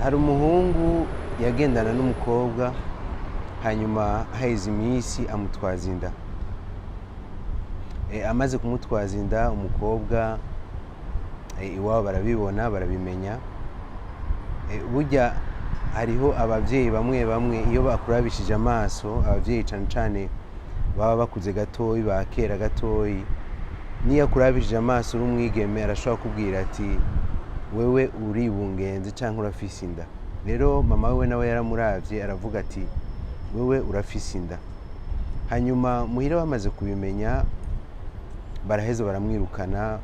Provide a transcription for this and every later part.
hari umuhungu yagendana n'umukobwa hanyuma haheze iminsi amutwaza inda. Amaze kumutwaza inda umukobwa iwabo barabibona barabimenya. Burya hariho abavyeyi bamwe bamwe iyo bakurabishije amaso, abavyeyi cane cane baba bakuze gatoyi ba kera gatoyi, niyo akurabishije amaso uri umwigeme arashobora kubwira ati wewe uribungenze canke urafise inda. Rero mama wewe nawe yaramuravye aravuga ati wewe urafise inda. Hanyuma muhira bamaze kubimenya baraheza baramwirukana.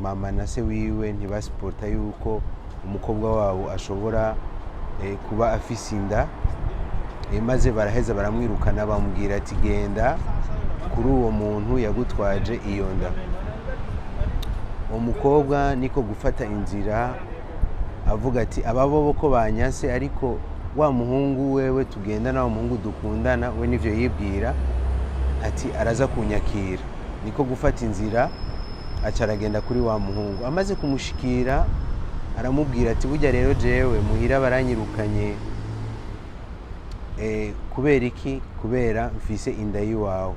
Mama na se wiwe ntibasupporta yuko umukobwa wabo ashobora kuba afise inda. Maze baraheza baramwirukana bamubwira ati genda kuri uwo muntu yagutwaje iyo nda. Uwo mukobwa niko gufata inzira avuga ati ababo ko banyase, ariko wa muhungu wewe tugendana, wa muhungu dukundana we nivyo yibwira ati araza kunyakira. Niko gufata inzira aca aragenda kuri wa muhungu. Amaze kumushikira aramubwira ati burya rero jewe muhira baranyirukanye kubera iki? Kubera mfise inda yiwawe.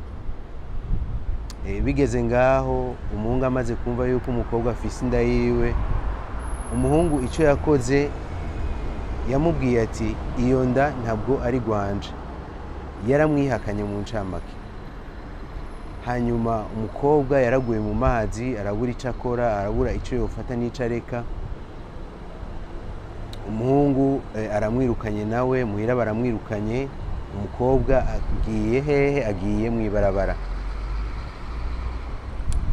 Bigeze ngaho umuhungu amaze kumva yuko umukobwa afise inda yiwe, umuhungu ico yakoze yamubwiye ati iyo nda ntabwo ari gwanje. Yaramwihakanye mu ncamake. Hanyuma umukobwa yaraguye mu mazi, arabura ico akora, arabura ico yofata n'ico areka. Umuhungu aramwirukanye nawe, muhira baramwirukanye. Umukobwa agiye hehe? Agiye mw'ibarabara.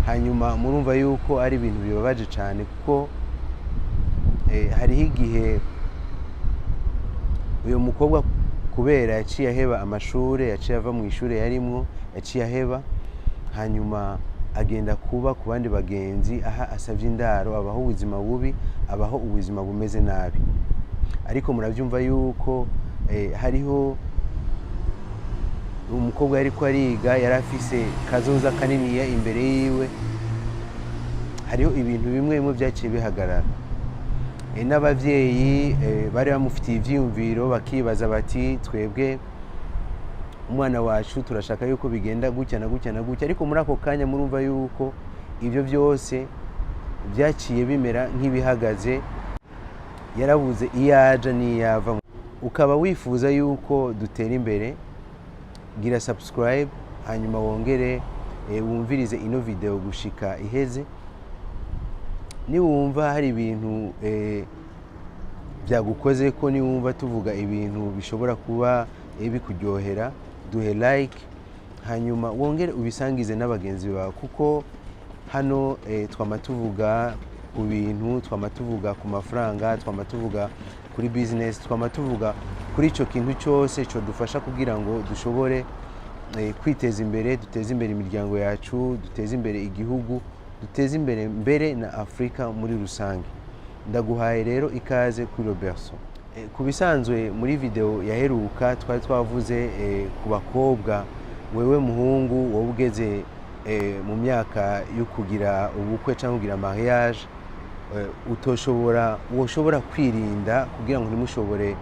Hanyuma murumva yuko ari ibintu bibabaje cane, kuko hariho igihe uyo mukobwa kubera yaciye aheba amashure, yaciye ava mu ishure yarimwo, yaciye aheba. Hanyuma agenda kuba ku bandi bagenzi, aha asavye indaro, abaho ubuzima bubi, abaho ubuzima bumeze nabi. Ariko muravyumva yuko hariho umukobwa yariko ariga, yarafise kazoza kaniniya imbere yiwe. Hariho ibintu bimwe bimwe vyaciye bihagarara. N'abavyeyi bari bamufitiye ivyiyumviro bakibaza bati twebwe umwana wacu turashaka yuko bigenda gutya na gutya na gutya. Ariko muri ako kanya murumva yuko ivyo vyose vyaciye bimera nk'ibihagaze. Yarabuze iyaja n'iyava. Ukaba wifuza yuko dutera imbere, gira subscribe hanyuma wongere wumvirize ino video gushika iheze. Niwumva hari ibintu vyagukoze ko, niwumva tuvuga ibintu bishobora kuba bikuryohera, duhe like hanyuma wongere ubisangize n'abagenzi bawe, kuko hano twama tuvuga ku bintu, twama tuvuga ku mafaranga, twama tuvuga kuri business, twama tuvuga kuri ico kintu cyose cyo dufasha kugira ngo dushobore kwiteza imbere, duteze imbere imiryango yacu, duteze imbere igihugu, duteze imbere mbere na Afrika muri rusange. Ndaguhaye rero ikaze kuri Robertson. Ku bisanzwe muri video yaheruka twari twavuze ku bakobwa. Wewe muhungu wowe ugeze mu myaka yo kugira ubukwe cyangwa kugira mariage, woshobora kwirinda kugira ngo ntimushobore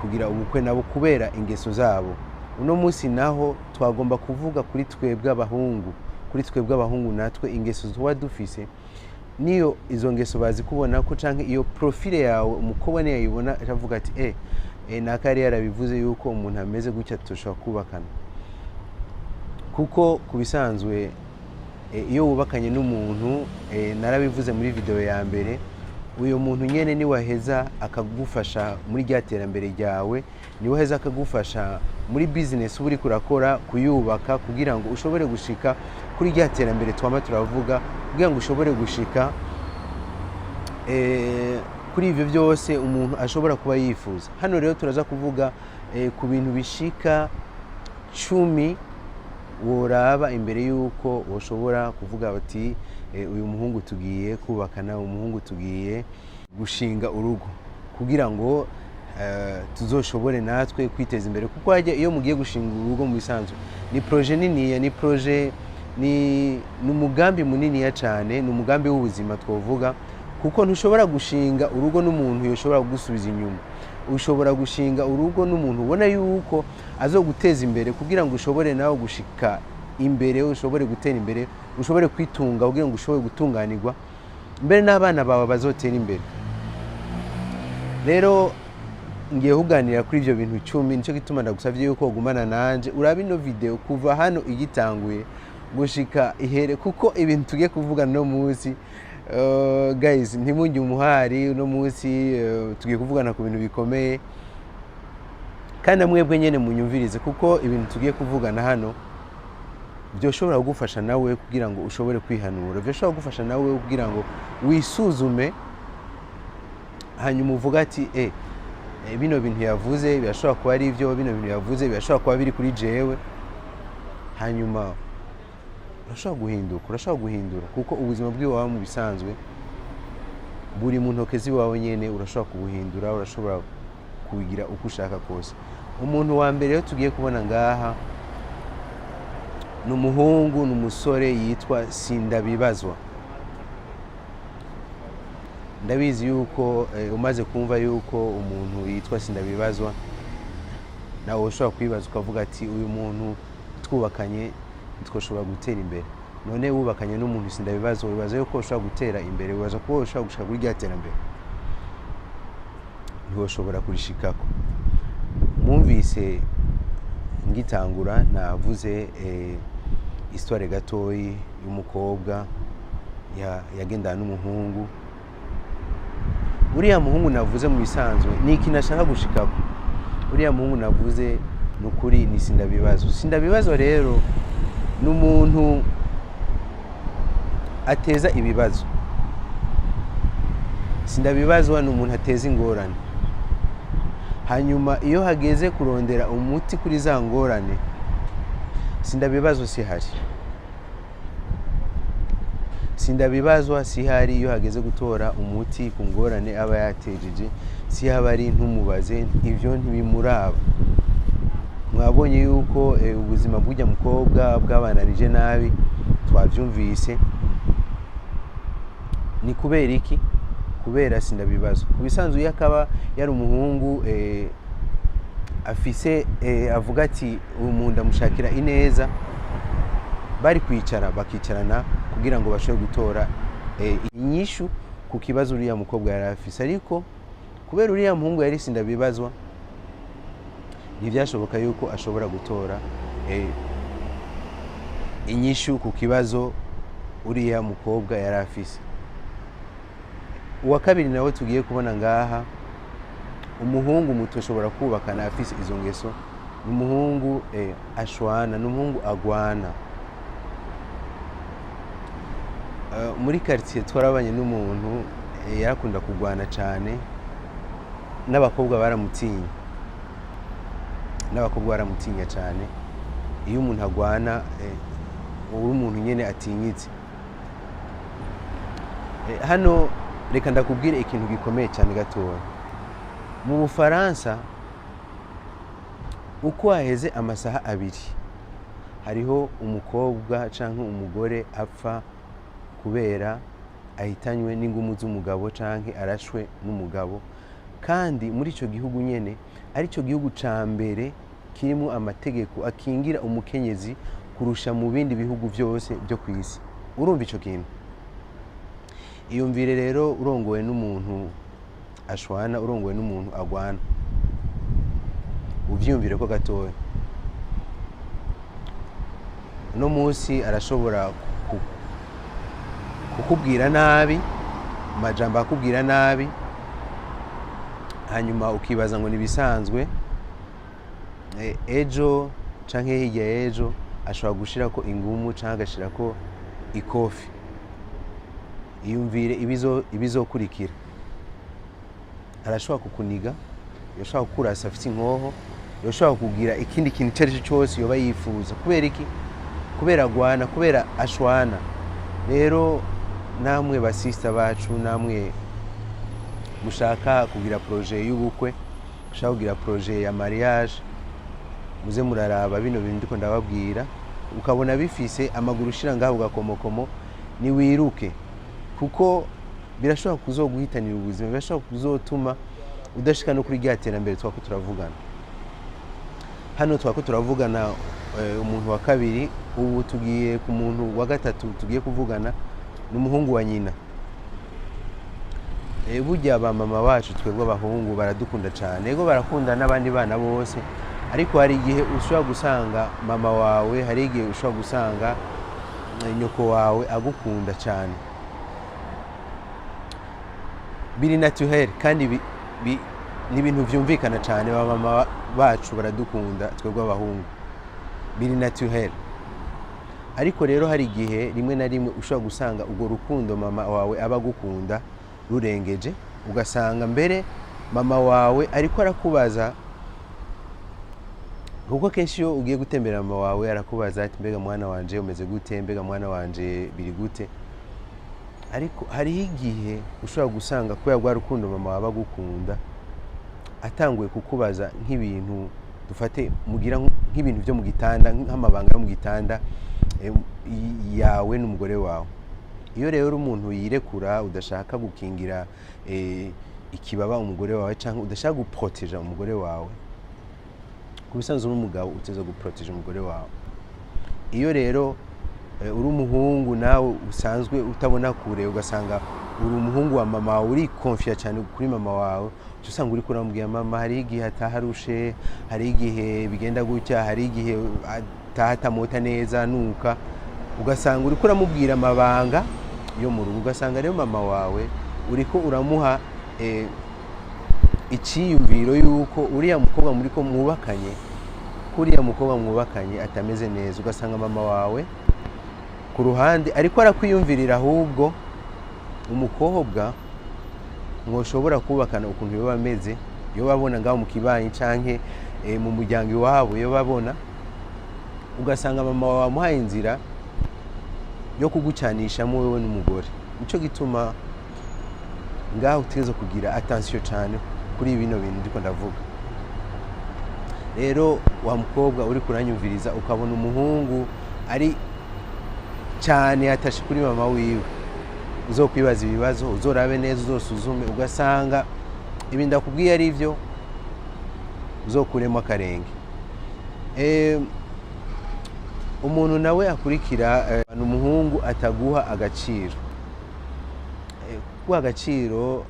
kugira ubukwe nabo kubera ingeso zabo. Uno munsi naho twagomba kuvuga kuri twebwe abahungu. Kuri twebwe abahungu natwe ingeso tuba dufise, niyo izo ngeso bazi kubona ko canke iyo profile yawe umukobwa niyo yibona avuga ati nakari yarabivuze yuko umuntu ameze gutya tushobora kubakana. Kuko kubisanzwe iyo wubakanye n'umuntu, narabivuze muri video ya mbere, uyo muntu nyene ni waheza akagufasha muri ryaterambere ryawe, ni waheza akagufasha muri business uri kurakora kuyubaka, kugira ngo ushobore gushika kuri ryaterambere twama turavuga, kugira ngo ushobore gushika kuri ivyo byose umuntu ashobora kuba yifuza. Hano rero turaza kuvuga ku bintu bishika 10 woraba imbere yuko woshobora kuvuga bati uyu muhungu tugiye kubakana, umuhungu tugiye gushinga urugo, kugira ngo tuzoshobore natwe kwiteza imbere. Kuko hajya iyo mugiye gushinga urugo mu bisanzwe ni projet niniya, ni projet ni umugambi muniniya cyane, ni umugambi w'ubuzima twovuga, kuko ntushobora gushinga urugo n'umuntu yoshobora kugusubiza inyuma. Ushobora gushinga urugo n'umuntu ubona yuko azoguteza imbere kugira ngo ushobore nawe gushika imbere, ushobore gutera imbere, ushobore kwitunga kugira ngo ushobore gutunganirwa, mbere n'abana bawe bazotera imbere. Rero ngiye kuganira kuri ibyo bintu 10, nicyo gituma ndagusavye yuko ugumana nanje uraba ino video kuva hano igitanguye gushika ihere, kuko ibintu tugiye kuvuga no munsi guys, ntimunjye umuhari no munsi tugiye kuvugana ku bintu bikomeye, kandi mwebwe nyene munyumvirize, kuko ibintu tugiye kuvugana hano byoshobora kugufasha nawe kugira ngo ushobore kwihanura, byoshobora kugufasha nawe kugira ngo wisuzume, hanyuma uvuga ati bino bintu yavuze birashobora kuba ari ibyo, bino bintu yavuze birashobora kuba biri kuri jewe, hanyuma urashobora guhindura, kuko ubuzima bw'iwawe mu bisanzwe buri mu ntoke z'iwawe nyene, urashobora kubuhindura, urashobora kubigira uko ushaka kose. Umuntu wa mbere rero tugiye kubona ngaha ni umuhungu, ni umusore yitwa Sindabibazwa. Ndabizi yuko umaze kumva yuko umuntu yitwa Sindabibazwa, nawe ushobora kwibaza ukavuga ati uyu muntu twubakanye twoshobora gutera imbere. None wubakanye n'umuntu Sindabibazwa, wibaza yuko ushobora gutera imbere, wibaza ko ushobora gushaka kuri ryatera imbere, ntiwoshobora kurishikako. Mwumvise ngitangura navuze histoire gatoyi y'umukobwa yagendana n'umuhungu. Uriya muhungu navuze mu bisanzwe ni iki nashaka gushikako. Uriya muhungu navuze nukuri ni Sindabibazwa. Sindabibazwa rero ni umuntu ateza ibibazo. Sindabibazwa ni umuntu ateza ingorane, hanyuma iyo hageze kurondera umuti kuri za ngorane, Sindabibazwa sihari. Sindabibazwa sihari iyo hageze gutora umuti ku ngorane aba yatejeje, sihaba ari ntumubaze, ivyo ntibimuraba. Mwabonye yuko ubuzima bw'ujya mukobwa bwabanarije nabi, twavyumvise. Ni kubera iki? Kubera Sindabibazwa. Kubisanzwe iyo akaba yari umuhungu afise avuga ati uyu muntu ndamushakira ineza, bari kwicara bakicarana kugira ngo bashobore gutora inyishu ku kibazo uriya mukobwa yari afise. Ariko kubera uriya muhungu yari Sindabibazwa, ntibyashoboka yuko ashobora gutora inyishu ku kibazo uriya mukobwa yari afise. Uwa kabiri nawe tugiye kubona ngaha, umuhungu muto ashobora kubakana afise izo ngeso, ni umuhungu ashwana, ni umuhungu agwana. Muri quartier twarabanye n'umuntu yarakunda kugwana cyane, n'abakobwa baramutinya. N'abakobwa baramutinya cyane. Iyo umuntu agwana uri umuntu nyene atinyitse. Hano reka ndakubwire ikintu gikomeye cyane gatoya. Mu Bufaransa uko haheze amasaha 2 hariho umukobwa canke umugore apfa kubera ahitanywe n'ingumu z'umugabo canke arashwe n'umugabo, kandi muri ico gihugu nyene ari cyo gihugu ca mbere kirimo amategeko akingira umukenyezi kurusha mu bindi bihugu byose byo kwisi. Urumva ico kintu? Iyumvire rero urongowe n'umuntu ashwana, urongowe n'umuntu agwana, uvyumvire ko gatoya. No munsi arashobora kukubwira nabi, amajambo akubwira nabi, hanyuma ukibaza ngo nibisanzwe. Ejo canke hirya ejo ashobora gushirako ingumu canke agashirako ikofi. Iyumvire ibizokurikira. Arashobora kukuniga, yoshobora kukurasa afite inkoho, yoshobora kugira ikindi kintu cyari cyose yoba yifuza. Kubera iki? Kubera agwana, kubera ashwana. Rero namwe basista bacu, namwe mushaka kugira projet y'ubukwe, mushaka kugira projet ya mariage, muze muraraba bino bintu ndiko ndababwira, ukabona bifise amaguru ushira ngaho gakomokomo, ni wiruke, kuko birashobora kuzoguhitanira ubuzima, birashobora kuzotuma udashika no kuri rya terambere twako turavugana. Hano twako turavugana umuntu wa kabiri, ubu tugiye ku muntu wa gatatu tugiye kuvugana, n'umuhungu wa nyina. Burya ba mama bacu twebwe abahungu baradukunda cyane, yego barakunda n'abandi bana bose, ariko hari igihe ushobora gusanga mama wawe, hari igihe ushobora gusanga nyoko wawe agukunda cyane, biri naturel kandi ni ibintu byumvikana cyane. Ba mama bacu baradukunda twebwe abahungu, biri naturel. Ariko rero hari igihe rimwe na rimwe ushobora gusanga urwo rukundo mama wawe aba agukunda rurengeje, ugasanga mbere mama wawe ariko arakubaza, kuko kenshi iyo ugiye gutembera mama wawe arakubaza ati mbega mwana wanje umeze gute, mbega mwana wanje biri gute. Ariko hariho igihe ushobora gusanga kubera rwa rukundo mama wawe agukunda atanguye kukubaza nk'ibintu, dufate mugira nk'ibintu byo mu gitanda, nk'amabanga yo mu gitanda yawe n'umugore wawe. Iyo rero umuntu yirekura, udashaka gukingira ikibaba umugore wawe, cyangwa udashaka guproteja umugore wawe, ku bisanzwe n'umugabo uteza guproteja umugore wawe. Iyo rero uri umuhungu nawe usanzwe utabona kure, ugasanga uri umuhungu wa mama wawe, uri konfiya cyane kuri mama wawe, usanga uri kuramubwira mama, hari igihe ataharushe, hari igihe bigenda gutya, hari igihe atahatamota neza nuka, ugasanga uri kuramubwira amabanga yo mu rugo. Ugasanga rero mama wawe uriko uramuha icyiyumviro yuko uriya mukobwa muri ko mwubakanye, kuriya mukobwa mwubakanye atameze neza. Ugasanga mama wawe ku ruhande ariko arakwiyumvirira, ahubwo umukobwa mwoshobora kubakana ukuntu yo bameze, yo babona ngaho mu kibanyi canke mu muryango iwabo, yo babona. Ugasanga mama wawe amuhaye inzira yo kugucanishamo wewe n'umugore. Nico gituma ngaho utegerezwa kugira attention cyane kuri bino bintu ndiko ndavuga. Rero wa mukobwa uri kuranyumviriza ukabona umuhungu ari cyane atashe kuri mama wiwe, uzokwibaza ibibazo, uzorabe neza, uzosuzume, ugasanga ibi ndakubwiye ari byo, uzokuremo akarenge. Umuntu nawe akurikira umuhungu ataguha agaciro. Kuguha agaciro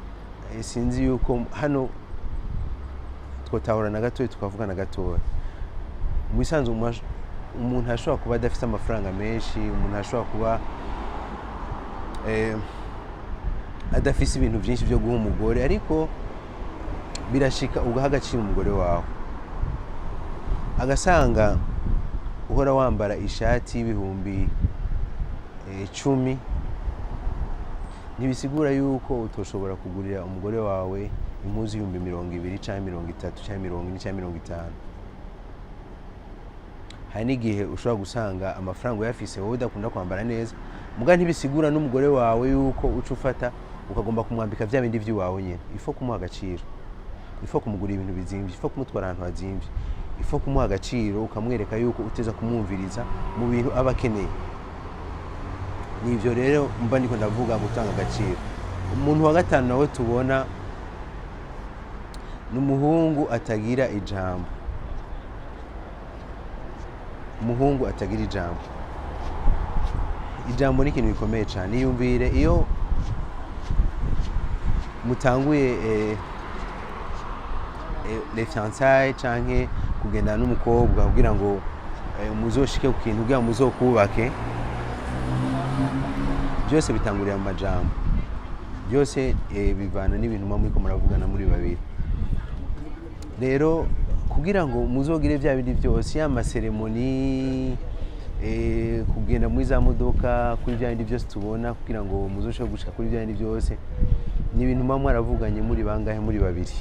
sinzi yuko hano twotahorana gatoya tukavugana gatoya. Mu bisanzwe umuntu ashobora kuba adafite amafaranga menshi, umuntu ashobora kuba adafise ibintu byinshi byo guha umugore, ariko birashika ugaha agaciro umugore wawe, agasanga uhora wambara ishati y'ibihumbi 10, ntibisigura yuko utoshobora kugurira umugore wawe impuzu y'ibihumbi 20 cyangwa 30 cyangwa 40 cyangwa 50. Hari n'igihe ushobora gusanga amafaranga uyafise wowe udakunda kwambara neza, muga ntibisigura n'umugore wawe yuko uca ufata ukagomba kumwambika vya bindi vy'iwawe nyene. Ifo kumuha agaciro, ifo kumugura ibintu bizimvye, ifo kumutwara ahantu hazimvye, ifo kumuha agaciro, ukamwereka yuko uteza kumwumviriza mu bintu aba akeneye. Nivyo rero mba ndiko ndavuga gutanga agaciro. Umuntu wa gatanu nawe tubona n'umuhungu atagira ijambo. Umuhungu atagira ijambo. Ijambo ni ikintu gikomeye cyane. Iyumvire iyo mutanguye les fiançailles canke kugenda n'umukobwa kugira ngo muzoshike ku kintu kugira muzokubake, byose bitangurira mu majambo, byose bivana n'ibintu muriko muravugana muri babiri. Rero kugira ngo muzogire vya bindi byose, ya maseremoni, kugenda muri za modoka, kuri vya bindi byose tubona kugira ngo muzoshobore gushika kuri vya bindi byose, ni ibintu muba mwaravuganye muri bangahe? Muri babiri.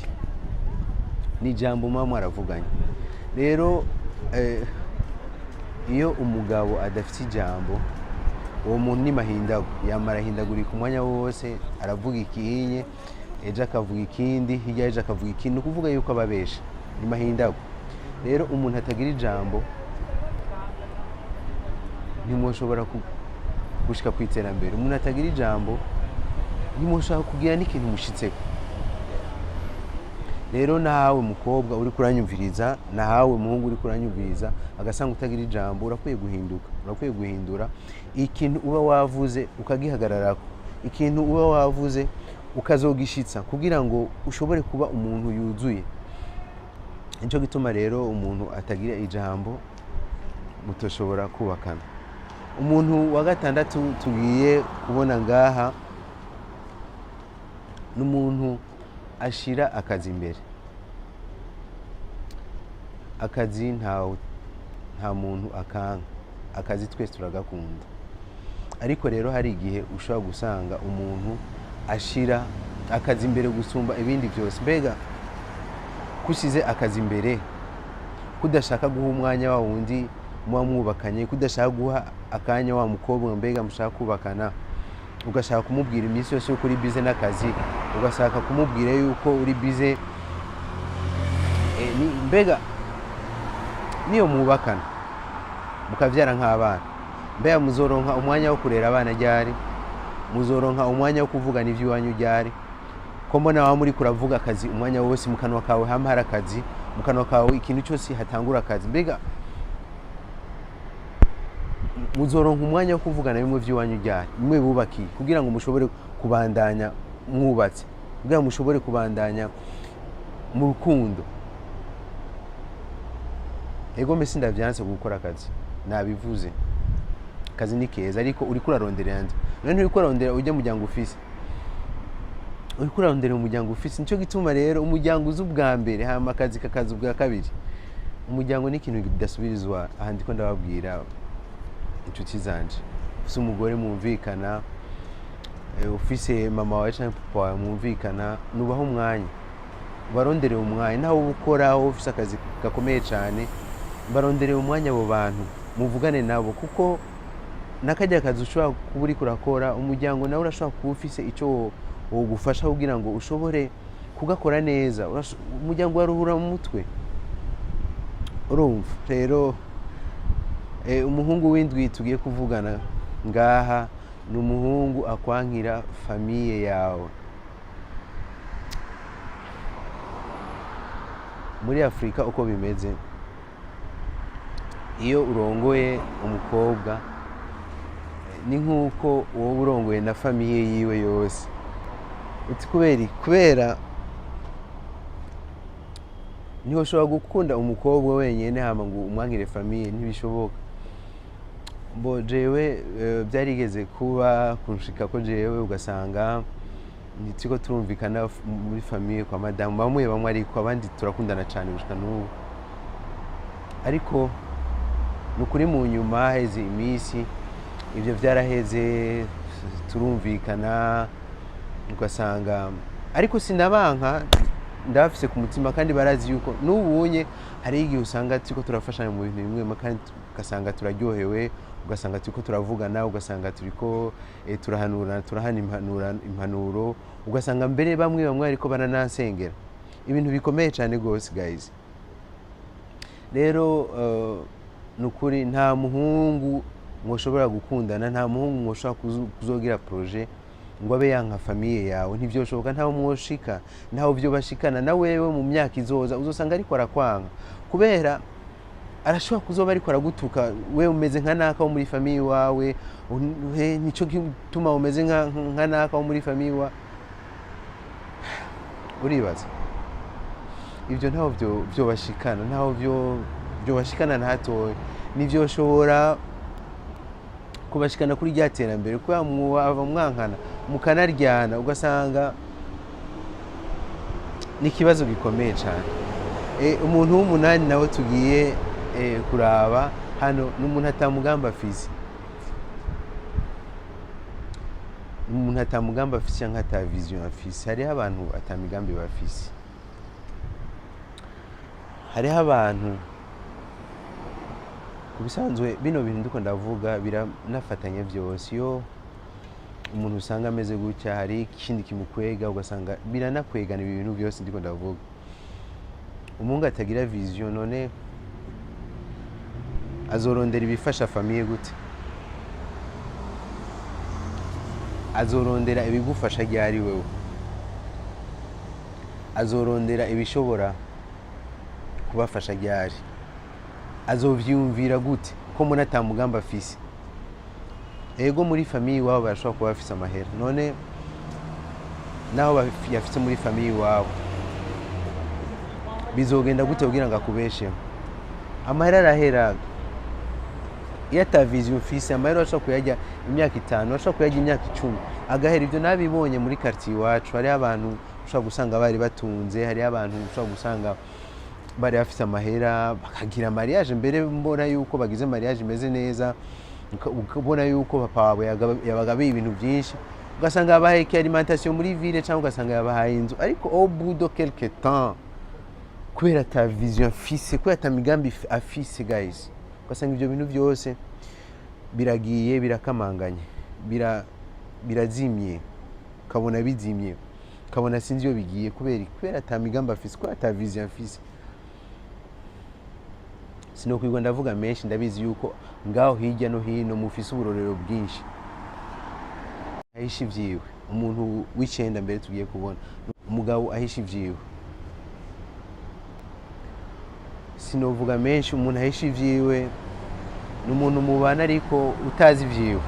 Ni ijambo muba mwaravuganye. Rero iyo umugabo adafite ijambo, uwo muntu ni mahindago, yamara hindagurika umwanya wose, aravuga ikinye, ejo akavuga ikindi, hirya ejo akavuga ikindi, kuvuga yuko ababesha, ni mahindago. Rero umuntu atagira ijambo ntimushobora gushika ku iterambere. Umuntu atagira ijambo ntimushaka kugira n'ikintu mushitseko. Rero nawe mukobwa uri kuranyumviriza, nawe muhungu uri kuranyumviriza agasanga utagira ijambo, urakwiye guhinduka, urakwiye guhindura ikintu uba wavuze ukagihagararako, ikintu uba wavuze ukazogishitsa kugira ngo ushobore kuba umuntu yuzuye. Nico gituma rero umuntu atagira ijambo mutoshobora kubakana. Umuntu wa gatandatu tugiye kubona ngaha n'umuntu ashira akazi imbere. Akazi nta muntu akanka, akazi twese turagakunda, ariko rero hari igihe ushobora gusanga umuntu ashira akazi imbere gusumba ibindi byose. Mbega kusize akazi imbere, kudashaka guha umwanya wa wundi muba mwubakanye, kudashaka guha akanya wa mukobwa mbega mushaka kubakana, ugashaka kumubwira iminsi yose yuko uri bize n'akazi, ugashaka kumubwira yuko uri bize mbega niyo mwubakana mukavyara nk'abana, mbega muzoronka umwanya wo kurera abana ryari? Muzoronka umwanya wo kuvugana ivy'iwanyu ryari? Ko mbona wa muri kuravuga akazi umwanya wose, mu kanwa kawe hama hari akazi, mu kanwa kawe ikintu cyose hatangura akazi. Mbega muzoronka umwanya wo kuvugana bimwe vy'iwanyu ryari? Bimwe bubakiye kugira ngo mushobore kubandanya mwubatse, kugira ngo mushobore kubandanya mu rukundo. Ego mbese ndavyanse gukora akazi, nabivuze akazi ni keza, ariko uriko uraronderera nde? None uriko urarondera ujya muryango ufise, uriko urarondera umuryango ufise. Nico gituma rero umuryango uzi ubwa mbere, hama akazi kakazi ubwa kabiri. Umuryango ni ikintu kidasubirizwa. Aha ndiko ndababwira inshuti zanje, ufise umugore mwumvikana, ufise mama wawe canke papa wawe mwumvikana, nubaho umwanya, barondereye umwanya. Naho ukora ufise akazi gakomeye cane, barondereye umwanya abo bantu, muvugane nabo, kuko nakajya akazi ushobora kuba uriko urakora, umuryango nawe urashobora kuba ufise ico wogufasha kugira ngo ushobore kugakora neza. Umuryango waruhura mu mutwe, urumva. Rero umuhungu w'indwi tugiye kuvugana ngaha ni umuhungu akwankira famiye yawe. Muri Afrika uko bimeze, iyo urongoye umukobwa ni nk'uko wowe urongoye na famiye yiwe yose. Uti kubera niho ushobora gukunda umukobwa wenyene hama ngo umwankire famiye, ntibishoboka. Bo jewe byarigeze kuba kunshika ko jewe ugasanga nitiko turumvikana muri famiye kwa madamu, bamwe ariko abandi turakundana cyane gushika n'ubu, ariko nukuri mu nyuma heze imisi ibyo byaraheze, turumvikana ugasanga, ariko sinabanka, ndafise ku mutima kandi barazi yuko n'ubunye hari igihe usanga turiko turafashanya mu bintu bimwe kandi ugasanga turaryohewe, ugasanga turiko turavugana, ugasanga turiko turahana impanuro, ugasanga mbere bamwe ariko baranasengera, ibintu bikomeye cyane gose guys. Rero nukuri nta muhungu mwoshobora gukundana, nta muhungu mwoshobora kuzogira projet ngo abe yanka famiye yawe, ntivyoshoboka. Ntaho mwoshika, ntaho vyo bashikana na wewe mu myaka izoza, uzosanga ariko arakwanga kubera arashobora kuzoba ariko aragutuka, wewe umeze nka naka wo muri famiye wawe, nico gituma umeze nka naka wo muri famiye wawe. Uribaza ivyo ntaho vyo bashikana, ntaho vyo bashikana na hatoya, nivyoshobora kubashikana kuri rya terambere, kuba mwankana mukanaryana, ugasanga ni ikibazo gikomeye cyane. Umuntu w'umunani nawe tugiye kuraba hano n'umuntu atamugamba afise, umuntu atamugamba afise cyangwa ata vision afise. Hariho abantu atamigambi bafise, hariho abantu kubisanzwe bino bintu ndiko ndavuga biranafatanye byose. Iyo umuntu usanga ameze gutya, hari ikindi kimukwega, ugasanga biranakwegana ibi bintu byose ndiko ndavuga. Umungu atagira vision, none azorondera ibifasha famiye gute? azorondera ibigufasha ryari wewe, azorondera ibishobora kubafasha ryari, azovyumvira gute ko muri atamugamba afise. Ego muri famiye iwabo barashobora kuba bafise amahera, none naho yafise muri famiye iwabo bizogenda gute kugira ngo akubesheho? Amahera arahera. Iyo ata vision ufise amahera ashobora kuyarya imyaka 5, ashobora kuyarya imyaka 10 agahera. Ibyo nabibonye muri quartier iwacu, hari abantu ushobora gusanga bari batunze, hari abantu ushobora gusanga bari bafise amahera bakagira mariage, mbere mbona yuko bagize mariage imeze neza, ukabona yuko papa wabo yabagabiye ibintu byinshi, ugasanga yabahaye alimentation muri ville cyangwa ugasanga yabahaye inzu, ariko au bout de quelque temps kubera ata vision afise, kubera ata migambi afise guys, ugasanga ibyo bintu byose biragiye birakamanganye, birazimye, ukabona bizimye, ukabona sinzi iyo bigiye kubera ata migambi afise, kubera ata vision afise. Sinokwirwa ndavuga menshi, ndabizi yuko ngaho hirya no hino mufise uburorero bwinshi. Ahisha ivyiwe, umuntu w'icenda mbere tugiye kubona, umugabo ahisha ivyiwe. Sinovuga menshi, umuntu ahisha ivyiwe n'umuntu mubana ariko utazi ivyiwe.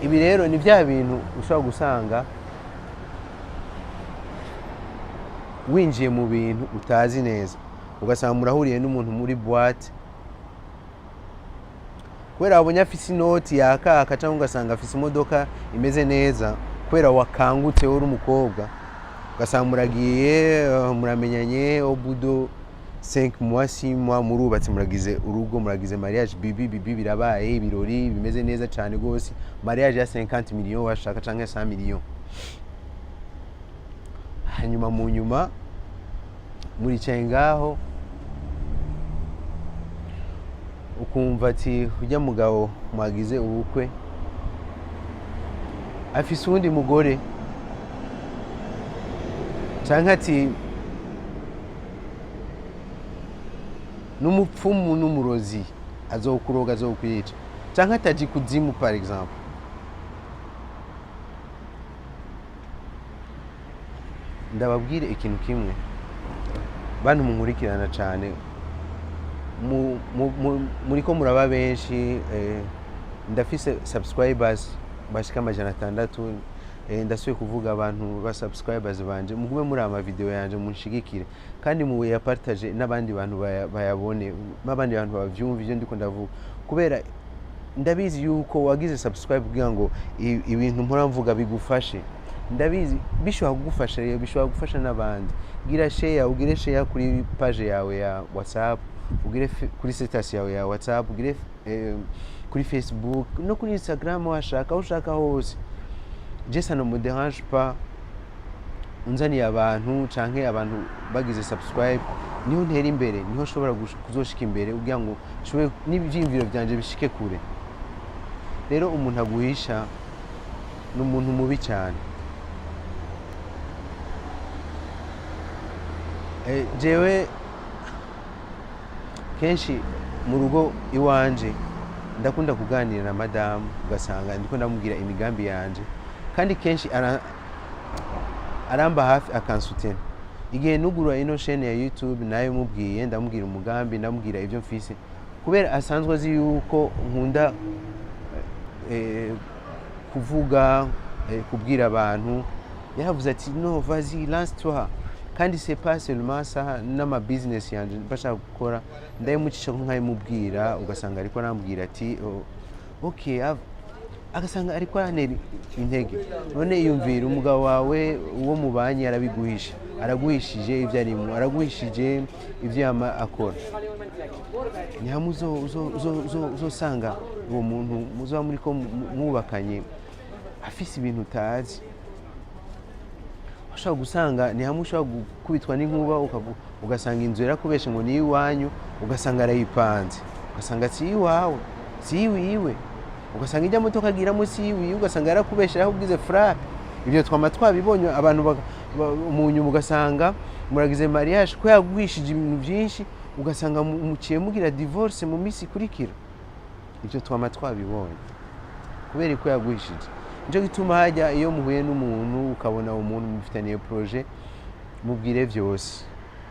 Ibi rero ni bya bintu ushobora gusanga winjiye mu bintu utazi neza, ugasanga murahuriye n'umuntu muri boîte, kubera wabonye afise inoti yakaka, cyangwa ugasanga afise imodoka imeze neza, kubera wakangutse uri umukobwa, ugasanga muragiye muramenyanye, au bout de 5 mois 6 mois murubatse, muragize urugo, muragize mariage, bibi birabaye, ibirori bimeze neza cyane gose, mariage ya 50 millions washaka cyangwa 100 millions. Hanyuma mu nyuma muricaye ngaho ukumva ati ujya mugabo mwagize ubukwe afise uwundi mugore, cyangwa ati n'umupfumu n'umurozi azokuroga azokwica, cyangwa ataji kuzimu par exemple. Ndababwire ikintu kimwe, bantu munkurikirana cyane, muriko muraba benshi, ndafise subscribers bashika 600, ndasuye kuvuga abantu ba subscribers banje, mugume muri ama video yanje munshigikire, kandi muwe ya partage n'abandi bantu bayabone, n'abandi bantu bavyumva ivyo ndiko ndavuga, kubera ndabizi yuko wagize subscribe kugira ngo ibintu mpora mvuga bigufashe. Ndabizi bishobora kugufasha rero, bishobora gufasha n'abandi. Gira share, ugire share kuri page yawe ya WhatsApp, ugire kuri status yawe ya WhatsApp, ugire kuri Facebook no kuri Instagram, washaka ushaka hose. Je ça ne me dérange pas, unzaniye abantu canke abantu bagize subscribe, niho ntera imbere, niho shobora kuzoshika imbere, ugira ngo shobe n'ibyimviro byanje bishike kure. Rero umuntu aguhisha n'umuntu mubi cyane. Jewe kenshi mu rugo iwanje ndakunda kuganira na madamu, ugasanga ndiko ndamubwira imigambi yanje, kandi kenshi aramba hafi akansutena. Igihe nugura ino chaîne ya YouTube nayo mubwiye, ndamubwira umugambi, ndamubwira ivyo mfise, kubera asanzwe azi yuko nkunda kuvuga, kubwira abantu. Yaravuze ati no vas-y lance-toi, kandi c'est pas seulement ça, n'ama business yanje bashaka gukora ndayimucisha nkayimubwira, ugasanga ariko arambwira ati okay, agasanga ariko arantera intege. None iyumvira umugabo wawe uwo mubanye arabiguhisha, araguhishije ivyo arimo, araguhishije ivyo yama akora, nyamuzo uzosanga uwo muntu muzoba muriko mwubakanye afise ibintu utazi. Ushobora gusanga ni hamwe ushobora gukubitwa n'inkuba, ugasanga inzu yarakubeshe ngo ni iwanyu, ugasanga arayipanze, ugasanga si iwawe, si iwiwe, ugasanga ijya motoka agiramo si iwiwe, ugasanga yarakubeshe yarakubwize frère. Ibyo twama twabibonye abantu mu nyuma, ugasanga muragize mariage ko yagwishije ibintu byinshi, ugasanga muciye mugira divorce mu misi ikurikira. Ibyo twama twabibonye. kubera ko yaguhishije. Nico gituma hajya iyo muhuye n'umuntu ukabona umuntu mufitaniye projet, mubwire vyose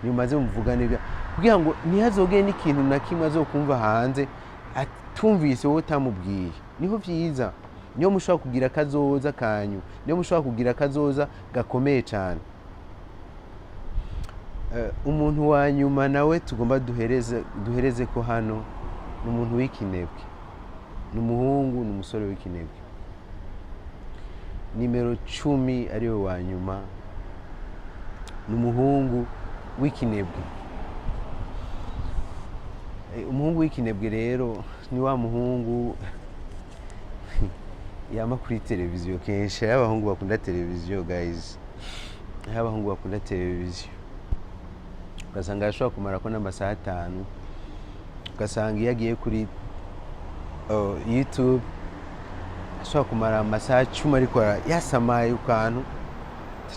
nyumaze muvugane kugira ngo ntihazogere n'ikintu na kimwe azokumva hanze atumvise wowe utamubwiye. Niho vyiza, niyo mushobora kugira kazoza kanyu, niyo mushobora kugira kazoza gakomeye cyane. Umuntu wa nyuma nawe tugomba duhereze ko hano ni umuntu w'ikinebwe, ni umuhungu, ni umusore w'ikinebwe. Nimero 10 ariwe wa nyuma, ni umuhungu w'ikinebwe. Umuhungu w'ikinebwe rero ni wa muhungu yama kuri televiziyo kenshi. Abahungu bakunda televiziyo guys, abahungu bakunda televiziyo, ugasanga ashobora kumara ko n'amasaha 5, ugasanga iyo agiye kuri YouTube ashobora kumara amasaha 10 ariko yasamaye ukantu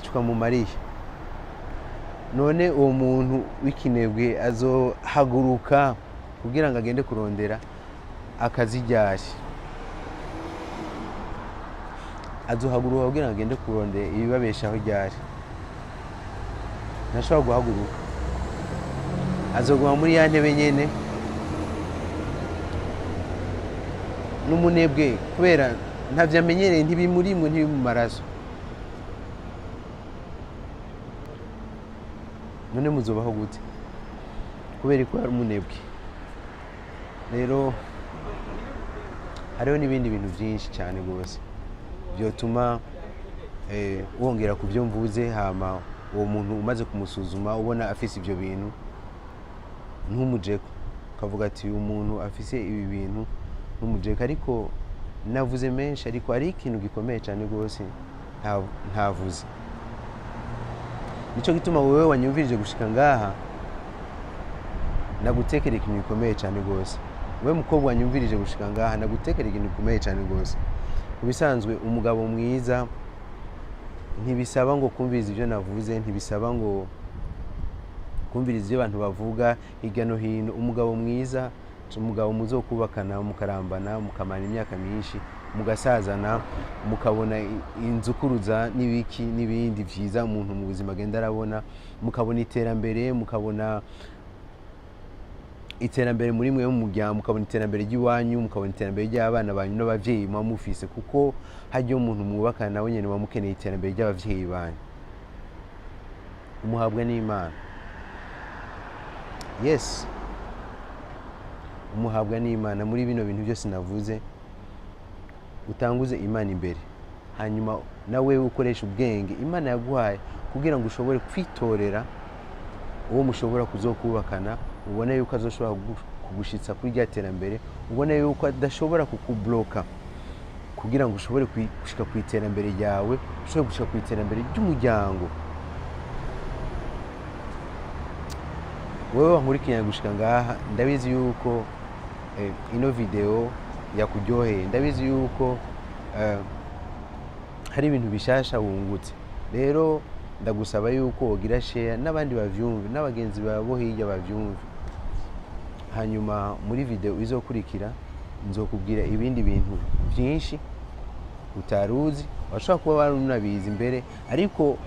tukamumariye. None uwo muntu w'ikinebwe azohaguruka kugira ngo agende kurondera akazi ryari? Azohaguruka kugira ngo agende kurondera ibibabeshaho ryari? Ntashobora guhaguruka, azoguma muri ya ntebe nyene n'umunebwe kubera ntavyo amenyereye, ntibimurimwe, ntibi mu maraso. None muzobaho gute kubera ko ari umunebwe? Rero hariho n'ibindi bintu byinshi cyane rwose byotuma wongera ku byo mvuze. Hama uwo muntu umaze kumusuzuma ubona afise ibyo bintu, ntumujeko, ukavuga ati uyu muntu afise ibi bintu, ntumujeko. Ariko navuze menshi, ariko ari ikintu gikomeye cyane rwose ntavuze. Nico gituma wewe wanyumvirije gushika ngaha nagutekera ikintu gikomeye cyane rwose. Wewe mukobwa wanyumvirije gushika ngaha nagutekera ikintu gikomeye cyane rwose. Kubisanzwe umugabo mwiza ntibisaba ngo kumviriza ibyo navuze, ntibisaba ngo kumviriza ibyo abantu bavuga hirya no hino. Umugabo mwiza, umugabo muzokubakana, mukarambana, mukamara imyaka myinshi, mugasazana, mukabona inzukuruza n'ibiki n'ibindi vyiza umuntu mu buzima agenda arabona, mukabona iterambere, mukabona iterambere muri mwe mu muryango, mukabona iterambere ry'iwanyu, mukabona iterambere ry'abana banyu n'abavyeyi muba mufise, kuko haryo umuntu mwubakana nawe nyene muba mukeneye iterambere ry'abavyeyi banyu. Umuhabwa n'Imana. Yes, umuhabwa n'Imana muri bino bintu byose navuze. Utanguze Imana imbere, hanyuma nawe ukoresha ubwenge Imana yaguhaye kugira ngo ushobore kwitorera uwo mushobora kuzokubakana, ubone yuko azoshobora kugushitsa kuri rya terambere, ubone yuko adashobora kukubloka kugira ngo ushobore gushika ku iterambere ryawe, ushobore gushika ku iterambere ry'umuryango. Wewe wankurikiranye gushika ngaha, ndabizi yuko ino video yakuryoheye, ndabizi yuko hari ibintu bishasha wungutse. Rero ndagusaba yuko wogira share n'abandi bavyumve, n'abagenzi babo hirya bavyumve. Hanyuma muri video izokurikira nzokubwira ibindi bintu byinshi utaruzi, washobora kuba warunabizi imbere, ariko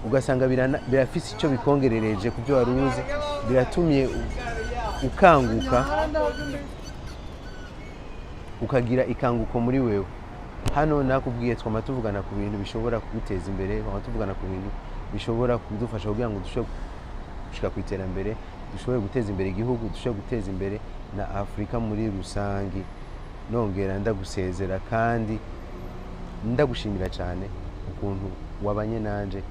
ugasanga birafise icyo bikongerereje ku byo waruzi, biratumye ukanguka, ukagira ikanguko muri wewe. Hano nakubwiye twama tuvugana ku bintu bishobora kuguteza imbere, twama tuvugana ku bintu bishobora kudufasha kugira ngo dushobore gushika ku iterambere, dushobore guteza imbere igihugu, dushobore guteza imbere na Afrika muri rusangi. Nongera ndagusezera kandi ndagushimira cyane ukuntu wabanye nanje